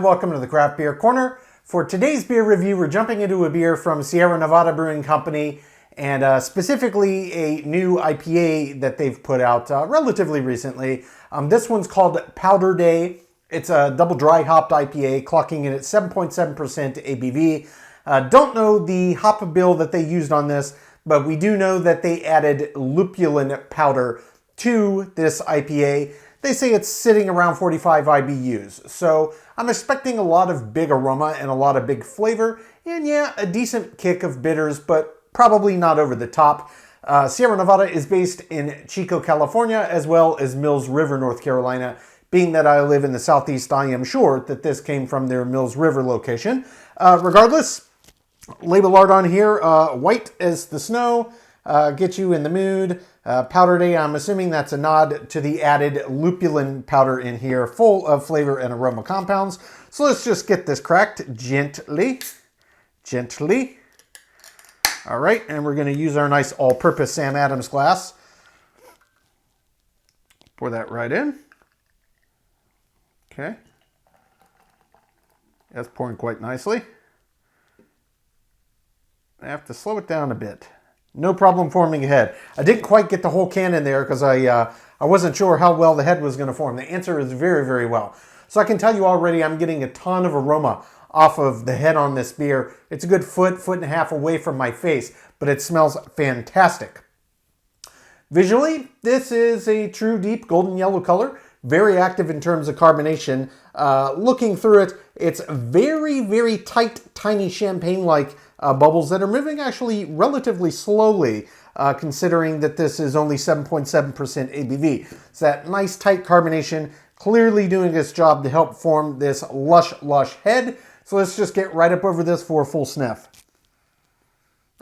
and welcome to the Craft Beer Corner. For today's beer review, we're jumping into a beer from Sierra Nevada Brewing Company, and specifically a new IPA that they've put out relatively recently. This one's called Powder Day. It's a double dry hopped IPA, clocking in at 7.7% ABV. Don't know the hop bill that they used on this, but we do know that they added lupulin powder to this IPA. They say it's sitting around 45 IBUs, so I'm expecting a lot of big aroma and a lot of big flavor, and yeah, a decent kick of bitters, but probably not over the top. Sierra Nevada is based in Chico, California, as well as Mills River, North Carolina. Being that I live in the Southeast, I am sure that this came from their Mills River location. Regardless, label art on here, white as the snow, get you in the mood. Powder Day, I'm assuming that's a nod to the added lupulin powder in here, full of flavor and aroma compounds. So let's just get this cracked gently. All right, and we're going to use our nice all-purpose Sam Adams glass. Pour that right in. Okay. That's pouring quite nicely. I have to slow it down a bit. No problem forming a head. I didn't quite get the whole can in there because I wasn't sure how well the head was going to form. The answer is very, very well. So I can tell you already I'm getting a ton of aroma off of the head on this beer. It's a good foot and a half away from my face, but it smells fantastic. Visually, this is a true deep golden yellow color. Very active in terms of carbonation. Looking through it, it's very, very tight, tiny champagne-like bubbles that are moving actually relatively slowly, considering that this is only 7.7% ABV. It's that nice tight carbonation, clearly doing its job to help form this lush head. So let's just get right up over this for a full sniff.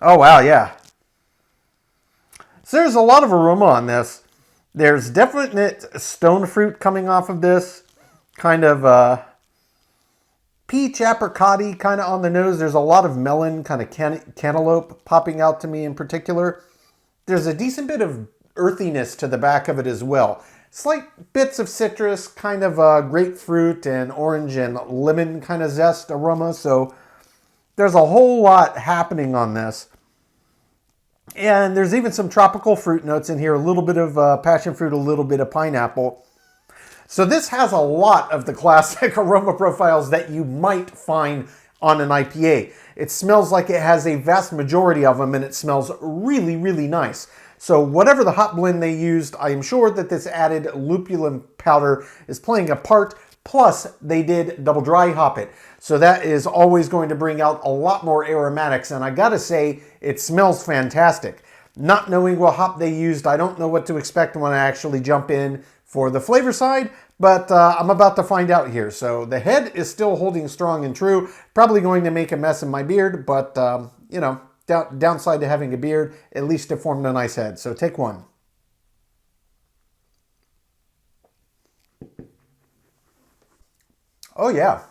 Oh wow, yeah. So there's a lot of aroma on this. There's definite stone fruit coming off of this, kind of peach apricot-y kind of on the nose. There's a lot of melon, kind of cantaloupe popping out to me in particular. There's a decent bit of earthiness to the back of it as well. Slight bits of citrus, kind of grapefruit and orange and lemon kind of zest aroma. So there's a whole lot happening on this. And there's even some tropical fruit notes in here, a little bit of passion fruit, a little bit of pineapple. So this has a lot of the classic aroma profiles that you might find on an IPA. It smells like it has a vast majority of them, and it smells really, really nice. So whatever the hop blend they used, I am sure that this added lupulin powder is playing a part. Plus, they did double dry hop it. So that is always going to bring out a lot more aromatics, and I gotta say, it smells fantastic. Not knowing what hop they used, I don't know what to expect when I actually jump in for the flavor side, but I'm about to find out here. So the head is still holding strong and true. Probably going to make a mess in my beard, but you know, downside to having a beard, at least it formed a nice head. So take one. Oh yeah,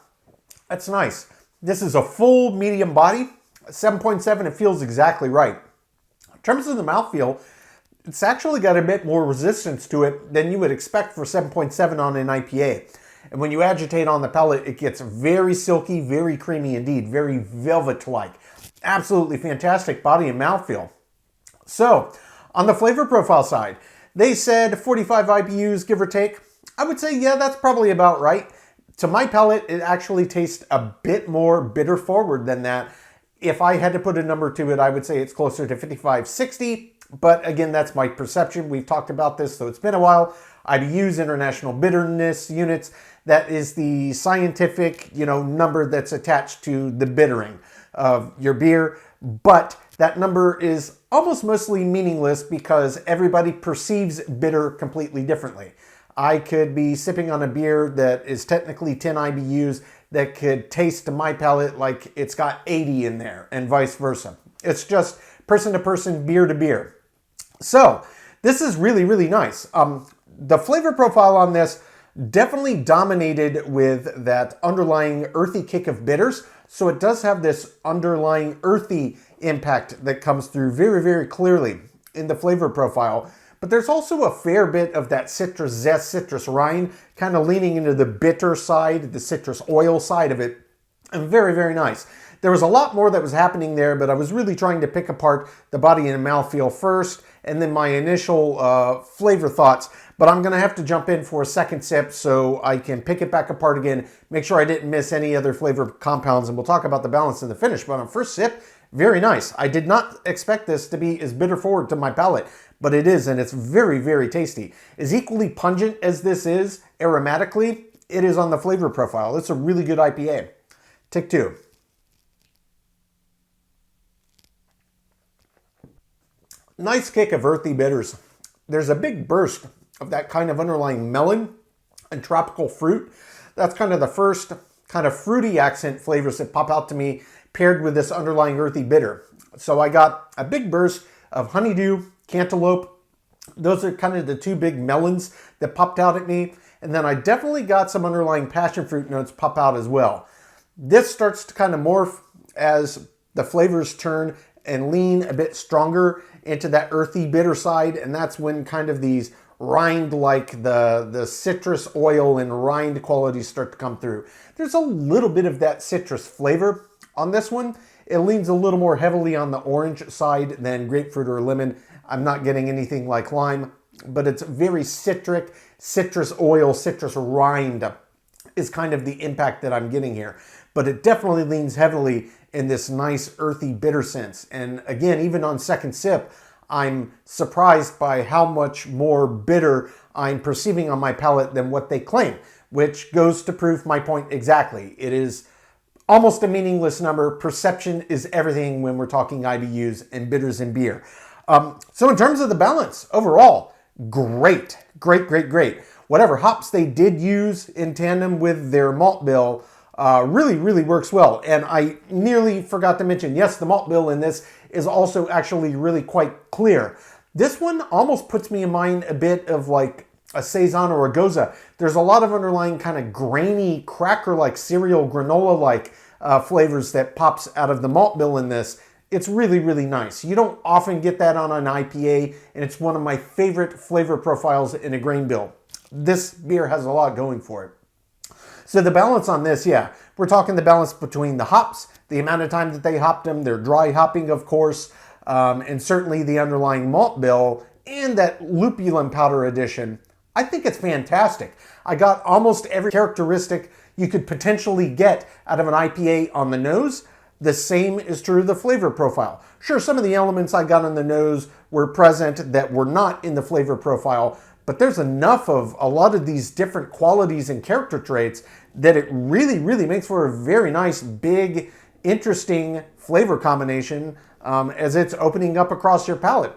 that's nice. This is a full medium body, 7.7, it feels exactly right. In terms of the mouthfeel, it's actually got a bit more resistance to it than you would expect for 7.7 on an IPA. And when you agitate on the palate, it gets very silky, very creamy indeed, very velvet-like. Absolutely fantastic body and mouthfeel. So, on the flavor profile side, they said 45 IBUs, give or take. I would say, yeah, that's probably about right. To my palate, it actually tastes a bit more bitter forward than that. If I had to put a number to it, I would say it's closer to 55, 60. But again, that's my perception. We've talked about this, so it's been a while. IBUs, International Bitterness Units, that is the scientific, number that's attached to the bittering of your beer. But that number is almost mostly meaningless because everybody perceives bitter completely differently. I could be sipping on a beer that is technically 10 IBUs that could taste to my palate like it's got 80 in there and vice versa. It's just person to person, beer to beer. So this is really, really nice. The flavor profile on this definitely dominated with that underlying earthy kick of bitters. So it does have this underlying earthy impact that comes through very, very clearly in the flavor profile. but there's also a fair bit of that citrus zest, citrus rind, kind of leaning into the bitter side, the citrus oil side of it, and very, very nice. There was a lot more that was happening there, but I was really trying to pick apart the body and mouthfeel first, and then my initial flavor thoughts. But I'm going to have to jump in for a second sip so I can pick it back apart again, make sure I didn't miss any other flavor compounds, and we'll talk about the balance in the finish. But on first sip, very nice. I did not expect this to be as bitter forward to my palate, but it is, and it's very, very tasty. As equally pungent as this is aromatically, it is on the flavor profile. It's a really good IPA. Take two. Nice kick of earthy bitters. There's a big burst of that kind of underlying melon and tropical fruit. That's kind of the first kind of fruity accent flavors that pop out to me paired with this underlying earthy bitter. So I got a big burst of honeydew, cantaloupe. Those are kind of the two big melons that popped out at me. And then I definitely got some underlying passion fruit notes pop out as well. This starts to kind of morph as the flavors turn and lean a bit stronger into that earthy bitter side, and that's when kind of these rind, like the citrus oil and rind qualities start to come through. There's a little bit of that citrus flavor on this one. It leans a little more heavily on the orange side than grapefruit or lemon. I'm not getting anything like lime, but it's very citric, citrus oil, citrus rind is kind of the impact that I'm getting here. But it definitely leans heavily in this nice earthy bitter sense. And again, even on second sip, I'm surprised by how much more bitter I'm perceiving on my palate than what they claim, which goes to prove my point exactly. It is almost a meaningless number. Perception is everything when we're talking IBUs and bitters in beer. So in terms of the balance, overall, great. Whatever hops they did use in tandem with their malt bill really works well. And I nearly forgot to mention, yes, the malt bill in this is also actually really quite clear. This one almost puts me in mind a bit of like a Saison or a Goza. There's a lot of underlying kind of grainy, cracker-like, cereal, granola-like flavors that pops out of the malt bill in this. It's really nice. You don't often get that on an IPA, and it's one of my favorite flavor profiles in a grain bill. This beer has a lot going for it. So the balance on this, yeah, we're talking the balance between the hops, the amount of time that they hopped them, their dry hopping, of course, and certainly the underlying malt bill and that lupulin powder addition. I think it's fantastic. I got almost every characteristic you could potentially get out of an IPA on the nose. The same is true of the flavor profile. Sure, some of the elements I got on the nose were present that were not in the flavor profile, but there's enough of a lot of these different qualities and character traits that it really makes for a very nice, big, interesting flavor combination as it's opening up across your palate.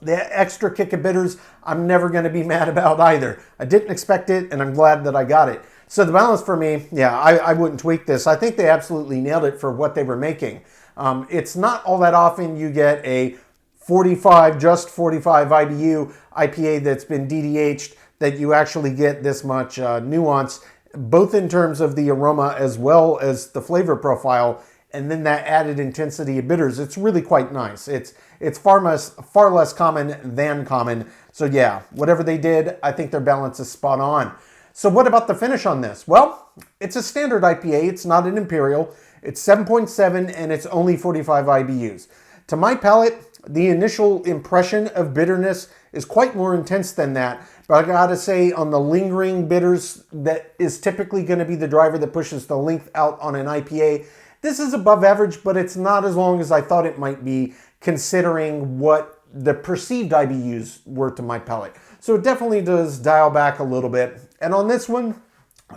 The extra kick of bitters, I'm never going to be mad about either. I didn't expect it, and I'm glad that I got it. So the balance for me, yeah, I wouldn't tweak this. I think they absolutely nailed it for what they were making. It's not all that often you get a 45 IBU IPA that's been DDH'd that you actually get this much nuance, both in terms of the aroma as well as the flavor profile, and then that added intensity of bitters. It's really quite nice. It's far less common than common. So yeah, whatever they did, I think their balance is spot on. So what about the finish on this? Well, it's a standard IPA. It's not an Imperial. It's 7.7 and it's only 45 IBUs. To my palate, the initial impression of bitterness is quite more intense than that. But I gotta say, on the lingering bitters, that is typically gonna be the driver that pushes the length out on an IPA. This is above average, but it's not as long as I thought it might be, considering what the perceived IBUs were to my palate. So it definitely does dial back a little bit. And on this one,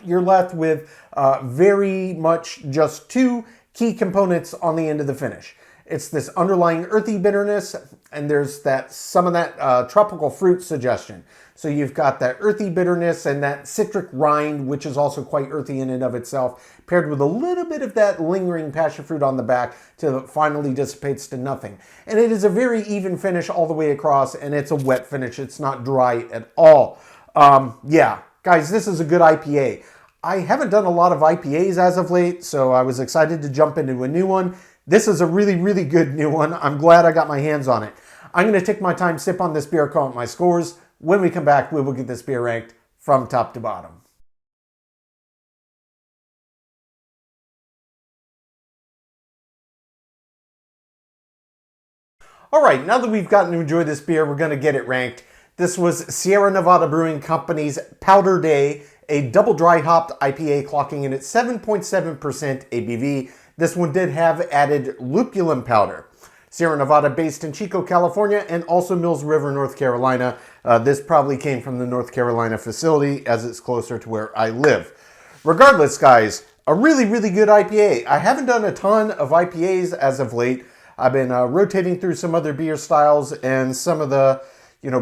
you're left with very much just two key components on the end of the finish. It's this underlying earthy bitterness, and there's some of that tropical fruit suggestion. So you've got that earthy bitterness and that citric rind, which is also quite earthy in and of itself, paired with a little bit of that lingering passion fruit on the back till it finally dissipates to nothing. And it is a very even finish all the way across, and it's a wet finish. It's not dry at all. Yeah, guys, this is a good IPA. I haven't done a lot of IPAs as of late, so I was excited to jump into a new one. This is a really good new one. I'm glad I got my hands on it. I'm going to take my time, sip on this beer, call out my scores. When we come back, we will get this beer ranked from top to bottom. All right, now that we've gotten to enjoy this beer, we're going to get it ranked. This was Sierra Nevada Brewing Company's Powder Day, a double dry hopped IPA clocking in at 7.7% ABV. This one did have added lupulin powder. Sierra Nevada based in Chico, California, and also Mills River, North Carolina. This probably came from the North Carolina facility as it's closer to where I live. Regardless, guys, a really, really good IPA. I haven't done a ton of IPAs as of late. I've been rotating through some other beer styles and some of the,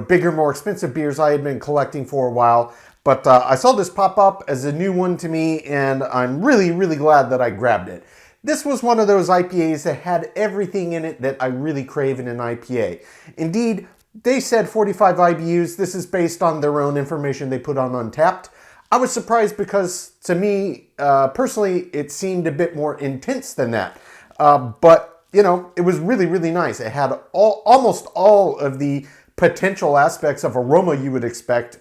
bigger, more expensive beers I had been collecting for a while. But I saw this pop up as a new one to me, and I'm really, really glad that I grabbed it. This was one of those IPAs that had everything in it that I really crave in an IPA. Indeed, they said 45 IBUs. This is based on their own information they put on Untappd. I was surprised because, to me, personally, it seemed a bit more intense than that. But it was really, really nice. It had almost all of the potential aspects of aroma you would expect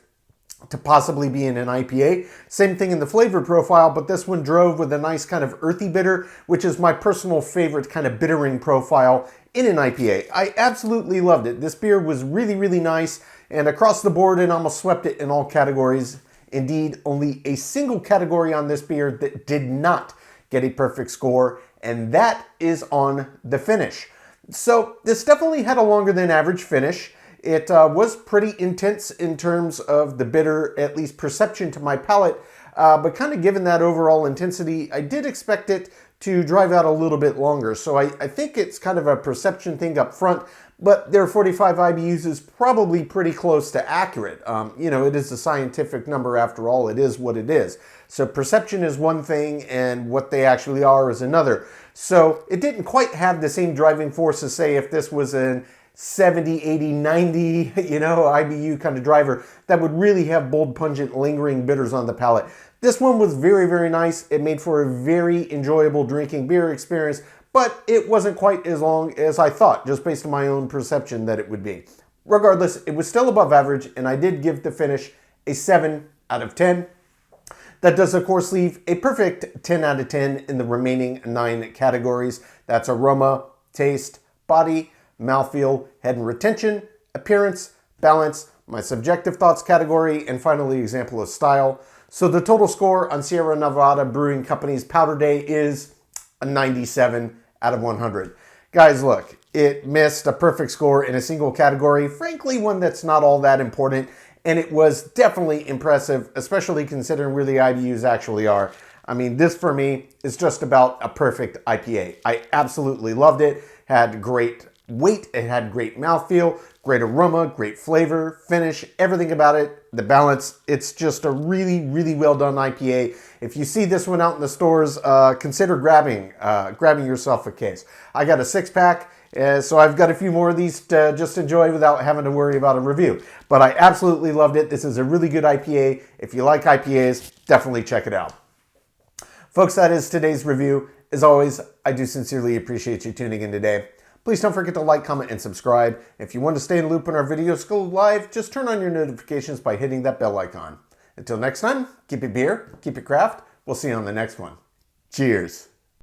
to possibly be in an IPA. Same thing in the flavor profile, but this one drove with a nice kind of earthy bitter, which is my personal favorite kind of bittering profile in an IPA. I absolutely loved it. This beer was really, really nice, and across the board, it almost swept it in all categories. Indeed, only a single category on this beer that did not get a perfect score, and that is on the finish. So this definitely had a longer than average finish. It was pretty intense in terms of the bitter, at least perception to my palate, but kind of given that overall intensity, I did expect it to drive out a little bit longer. So I think it's kind of a perception thing up front, but their 45 IBUs is probably pretty close to accurate. It is a scientific number after all. It is what it is. So perception is one thing and what they actually are is another. So it didn't quite have the same driving force as, say, if this was an 70, 80, 90, IBU kind of driver that would really have bold, pungent, lingering bitters on the palate. This one was very, very nice. It made for a very enjoyable drinking beer experience, but it wasn't quite as long as I thought, just based on my own perception that it would be. Regardless, it was still above average, and I did give the finish a 7 out of 10. That does, of course, leave a perfect 10 out of 10 in the remaining 9 categories. That's aroma, taste, body, mouthfeel, head and retention, appearance, balance, my subjective thoughts category, and finally, example of style. So the total score on Sierra Nevada Brewing Company's Powder Day is a 97 out of 100. Guys, look, it missed a perfect score in a single category, frankly, one that's not all that important, and it was definitely impressive, especially considering where the IBUs actually are. I mean, this for me is just about a perfect IPA. I absolutely loved it, had great weight, it had great mouthfeel, great aroma, great flavor, finish, everything about it, the balance. It's just a really, really well done IPA. If you see this one out in the stores, consider grabbing yourself a case. I got a 6-pack, so I've got a few more of these to just enjoy without having to worry about a review. But I absolutely loved it. This is a really good IPA. If you like IPAs, definitely check it out. Folks, that is today's review. As always, I do sincerely appreciate you tuning in today. Please don't forget to like, comment, and subscribe. If you want to stay in the loop when our videos go live, just turn on your notifications by hitting that bell icon. Until next time, keep it beer, keep it craft. We'll see you on the next one. Cheers.